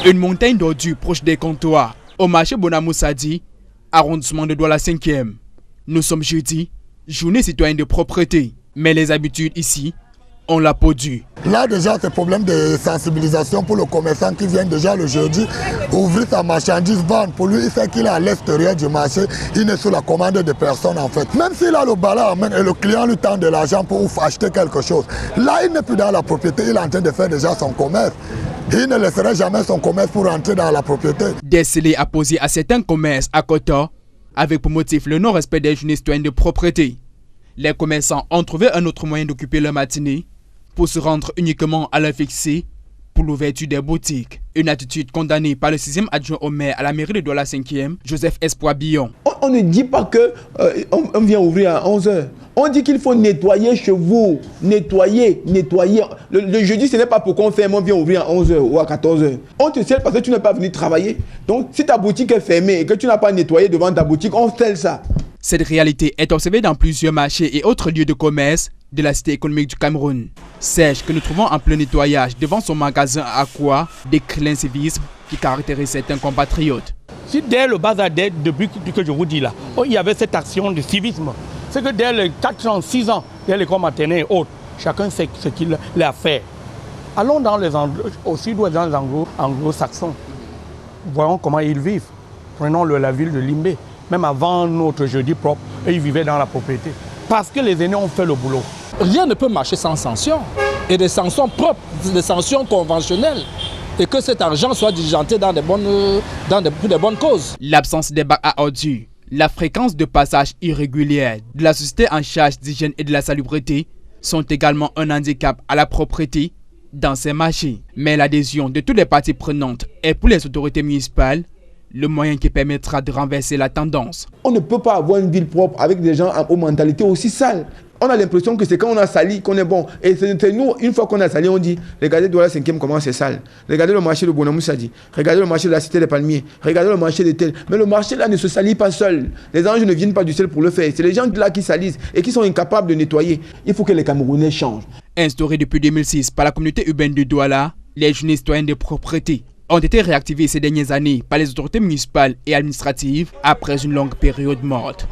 Une montagne d'ordures proche des comptoirs au marché Bonamoussadi, arrondissement de Douala 5e. Nous sommes jeudi, journée citoyenne de propreté. Mais les habitudes ici, on la peau dure. Là déjà, c'est problème de sensibilisation pour le commerçant qui vient déjà le jeudi ouvrir sa marchandise, vendre. Pour lui, il sait qu'il est à l'extérieur du marché, il est sous la commande de personnes en fait. Même s'il a le balai en main et le client lui tend de l'argent pour acheter quelque chose, là il n'est plus dans la propriété, il est en train de faire déjà son commerce. Il ne laisserait jamais son commerce pour entrer dans la propriété. Des scellés apposés à certains commerces à Kota, avec pour motif le non-respect des journées citoyennes de propreté. Les commerçants ont trouvé un autre moyen d'occuper leur matinée pour se rendre uniquement à l'heure fixée pour l'ouverture des boutiques. Une attitude condamnée par le 6e adjoint au maire à la mairie de Douala 5e, Joseph Espoir Billon. On ne dit pas qu'on vient ouvrir à 11h. On dit qu'il faut nettoyer chez vous. Nettoyer. Le jeudi, ce n'est pas pour qu'on ferme, on vient ouvrir à 11h ou à 14h. On te scelle parce que tu n'es pas venu travailler. Donc, si ta boutique est fermée et que tu n'as pas nettoyé devant ta boutique, on scelle ça. Cette réalité est observée dans plusieurs marchés et autres lieux de commerce de la cité économique du Cameroun. Serge, que nous trouvons en plein nettoyage devant son magasin à Aqua, décrit l'incivisme qui caractérise certains compatriotes. Si dès le bas depuis que je vous dis là, il y avait cette action de civisme, c'est que dès les 4 ans, 6 ans, dès l'école maternelle et autres, chacun sait ce qu'il a fait. Allons dans les au sud-ouest, dans les anglo-saxons, voyons comment ils vivent. Prenons la ville de Limbé. Même avant notre jeudi propre, ils vivaient dans la propriété. Parce que les aînés ont fait le boulot. Rien ne peut marcher sans sanctions. Et des sanctions propres, des sanctions conventionnelles. Et que cet argent soit diligenté pour des bonnes causes. L'absence des bacs à ordures, la fréquence de passage irrégulière de la société en charge d'hygiène et de la salubrité sont également un handicap à la propreté dans ces marchés. Mais l'adhésion de toutes les parties prenantes est pour les autorités municipales le moyen qui permettra de renverser la tendance. On ne peut pas avoir une ville propre avec des gens aux mentalités aussi sales. On a l'impression que c'est quand on a sali qu'on est bon. Et c'est nous, une fois qu'on a sali, on dit, regardez Douala 5e comment c'est sale. Regardez le marché de Bonamoussadi. Regardez le marché de la Cité des Palmiers. Regardez le marché de tel. Mais le marché là ne se salit pas seul. Les anges ne viennent pas du ciel pour le faire. C'est les gens là qui salissent et qui sont incapables de nettoyer. Il faut que les Camerounais changent. Instauré depuis 2006 par la communauté urbaine de Douala, les journées citoyennes de propreté ont été réactivées ces dernières années par les autorités municipales et administratives après une longue période morte.